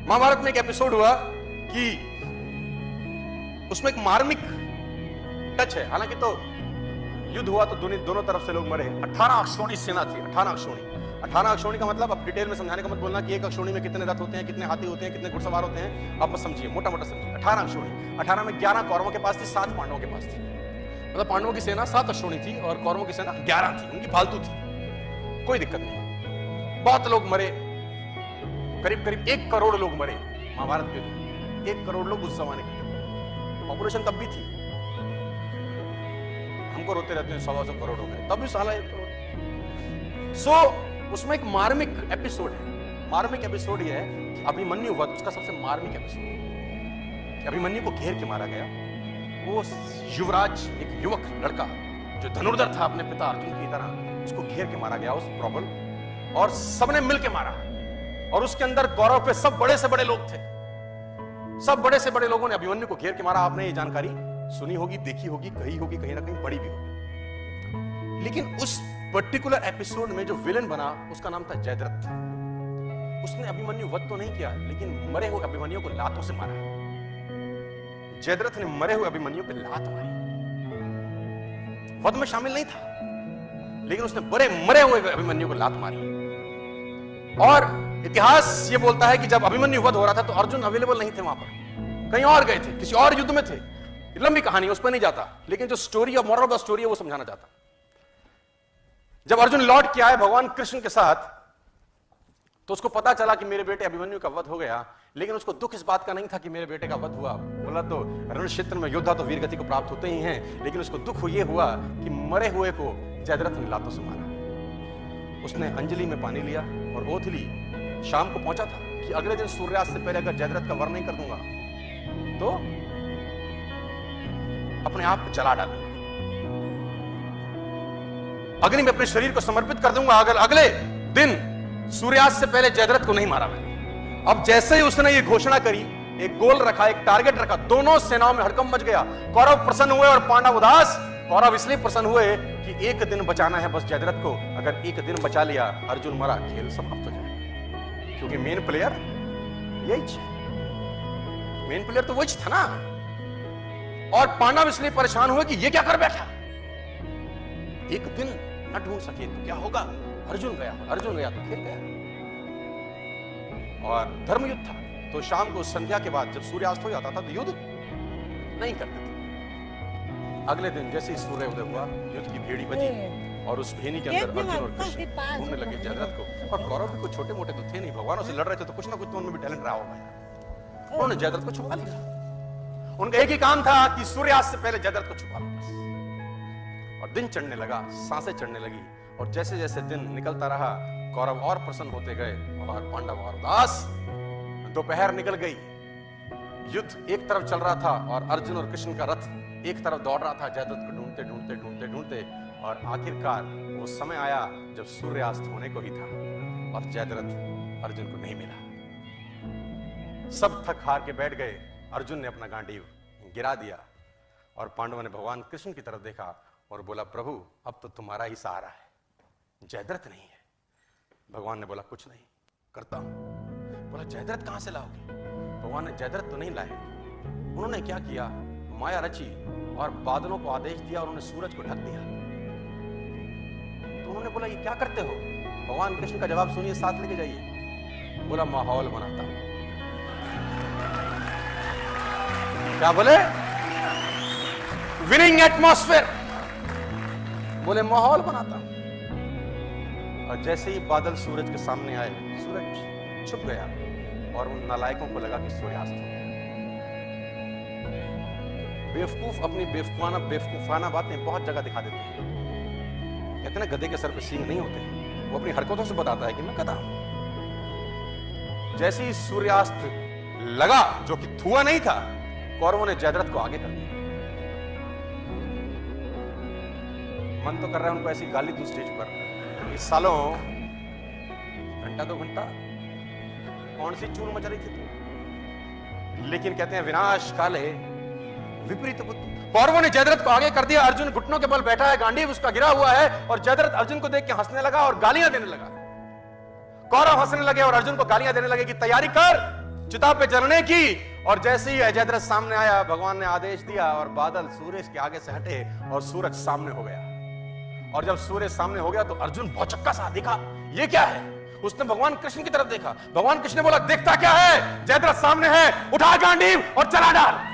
महाभारत में एक एपिसोड हुआ कि उसमें एक मार्मिक टच है। हालांकि तो युद्ध हुआ तो दोनों तरफ से लोग मरे। 18 अक्षौणी सेना थी। 18 अक्षौणी का मतलब, अब डिटेल में समझाने का मत बोलना कि एक अक्षौणी में कितने रथ होते हैं, कितने हाथी होते हैं, कितने घुड़सवार होते हैं, आप बस समझिए, मोटा मोटा समझिए। 18 अक्षौणी, 18 में 11 कौरवों के पास थी, 7 पांडवों के पास थी। मतलब पांडवों की सेना 7 अक्षौणी थी और कौरवों की सेना 11 थी, उनकी फालतू थी, कोई दिक्कत नहीं। बहुत लोग मरे, करीब करीब 1 करोड़ लोग मरे महाभारत के युद्ध। 1 करोड़ लोग उस जमाने के, पॉपुलेशन तब भी थी। हमको रोते रहते हैं 100 करोड़ हो गए, तब भी साला 1 करोड़। उसमें एक मार्मिक एपिसोड है। मार्मिक एपिसोड ये है कि अभिमन्यु वध, उसका सबसे मार्मिक एपिसोड है कि अभिमन्यु को घेर के मारा गया। वो युवराज, एक युवक लड़का जो धनुर्धर था अपने पिता अर्जुन की तरह, उसको घेर के मारा गया उस प्रॉब्लम, और सबने मिलके मारा। और उसके अंदर कौरव पे सब बड़े से बड़े लोग थे। सब बड़े से बड़े लोगों ने अभिमन्यु को घेर के मारा। आपने ये जानकारी सुनी होगी, देखी होगी, कही होगी, कहीं ना कहीं पढ़ी भी होगी। लेकिन उस पर्टिकुलर एपिसोड में जो विलेन बना उसका नाम था जयद्रथ। उसने अभिमन्यु वध तो नहीं किया, लेकिन मरे हुए अभिमन्यु को लातों से मारा। जयद्रथ ने मरे हुए अभिमन्यु पे लात मारी। वध में शामिल नहीं था, लेकिन उसने मरे हुए अभिमन्यु को लात मारी। और इतिहास ये बोलता है कि जब अभिमन्यु वध हो रहा था तो अर्जुन अवेलेबल नहीं थे, वहां पर कहीं और गए थे, किसी और युद्ध में थे। लंबी कहानी, उस पर नहीं जाता, लेकिन जो स्टोरी और मॉरल ऑफ द स्टोरी है वो समझाना चाहता। जब अर्जुन लौट के आए भगवान कृष्ण के साथ, तो उसको पता चला कि मेरे बेटे अभिमन्यु का वध हो गया। लेकिन उसको दुख इस बात का नहीं था कि मेरे बेटे का वध हुआ। बोला तो रण क्षेत्र में योद्धा तो वीर गति को प्राप्त होते ही हैं, लेकिन उसको दुख ये हुआ कि मरे हुए को जयद्रथ ने लातों से मारा। उसने अंजलि में पानी लिया और ओथ ली। शाम को पहुंचा था कि अगले दिन सूर्यास्त से पहले अगर जयद्रथ का वध नहीं कर दूंगा तो अपने आप को जला डालूंगा, अग्नि में अपने शरीर को समर्पित कर दूंगा अगर अगले दिन सूर्यास्त से पहले जयद्रथ को नहीं मारा मैंने। अब जैसे ही उसने ये घोषणा करी, एक गोल रखा, एक टारगेट रखा, दोनों सेनाओं में हड़कंप मच गया। कौरव प्रसन्न हुए और पांडव उदास। कौरव इसलिए प्रसन्न हुए कि एक दिन बचाना है बस जयद्रथ को। अगर एक दिन बचा लिया, अर्जुन मरा, खेल समाप्त हो जाए, क्योंकि मेन प्लेयर यही, मेन प्लेयर तो वही था ना। और पांडव इसलिए परेशान हुए कि ये क्या कर बैठा, एक दिन न ढूंढ सके तो क्या होगा। अर्जुन गया तो खेल गया। और धर्मयुद्ध था, तो शाम को संध्या के बाद जब सूर्यास्त हो जाता था तो युद्ध नहीं करते थे। अगले दिन जैसे ही सूर्य उदय हुआ, युद्ध की भेड़ी बजी और उस भेड़ी के अंदर अर्जुन और कृष्ण ढूंढने लगे जयद्रथ को। और कौरव भी कुछ छोटे मोटे तो थे नहीं, भगवानों से लड़ रहे थे, तो कुछ ना कुछ तो उनमें भी टैलेंट रहा होगा। उन्होंने जयद्रथ को छुपा लिया। उनका एक ही काम था कि सूर्यास्त से पहले जयद्रथ को छुपा लो बस। और दिन चढ़ने लगा, सांसें चढ़ने लगी, और जैसे जैसे दिन निकलता रहा, कौरव और प्रसन्न होते गए और पांडव और उदास। दोपहर निकल गई, युद्ध एक तरफ चल रहा था और अर्जुन और कृष्ण का रथ एक तरफ दौड़ रहा था, जयद्रथ को ढूंढते ढूंढते ढूंढते ढूंढते, और आखिरकार वो समय आया जब सूर्यास्त होने को ही था और जयद्रथ अर्जुन को नहीं मिला। सब थक हार के बैठ गए। अर्जुन ने अपना गांडीव गिरा दिया और पांडवों ने भगवान कृष्ण की तरफ देखा और बोला, प्रभु अब तो तुम्हारा ही सहारा है, जयद्रथ नहीं है। भगवान ने बोला, कुछ नहीं, करता हूं। बोला, जयद्रथ कहां से लाओगे? भगवान ने जयद्रथ तो नहीं लाए। उन्होंने क्या किया, माया रची और बादलों को आदेश दिया और उन्होंने सूरज को ढक दिया। तो उन्होंने बोला, ये क्या करते हो? भगवान कृष्ण का जवाब सुनिए, साथ लेके जाइए। बोला, माहौल बनाता हूं। क्या बोले? Winning atmosphere. बोले, माहौल बनाता हूं। और जैसे ही बादल सूरज के सामने आए, सूरज छुप गया और उन नालायकों को लगा कि सूर्यास्त हो गया। बेवकूफ अपनी बेवकूफाना बातें बहुत जगह दिखा देते हैं। कहते ना, गधे के सर पे सींग नहीं होते। वो अपनी हरकतों से बताता है कि मैं गधा हूं। जैसे ही सूर्यास्त लगा, जो कि हुआ नहीं था, कौरवों ने जयद्रथ को आगे कर दिया। मन तो कर रहा है उनको ऐसी गाली दूं स्टेज पर, इस सालों घंटा 2 घंटा कौन सी चूल मच रही थी तू। लेकिन कहते हैं, विनाश काले विपरीत बुद्धि। कौरवों ने जयद्रथ को आगे कर दिया। अर्जुन घुटनों के बल बैठा है, गांडीव उसका गिरा हुआ है, और जयद्रथ अर्जुन को देख के हंसने लगा और गालियां देने लगा। कौरव हंसने लगे और अर्जुन को गालियां देने लगे कि तैयारी कर, चिता पे चलने की। और जैसे ही जयद्रथ सामने आया, भगवान ने आदेश दिया और बादल सूरज के आगे से हटे और सूरज सामने हो गया। और जब सूर्य सामने हो गया तो अर्जुन भौचक्का सा देखा, ये क्या है? उसने भगवान कृष्ण की तरफ देखा। भगवान कृष्ण ने बोला, देखता क्या है, जयद्रथ सामने है, उठा गांडीव और चला डाल।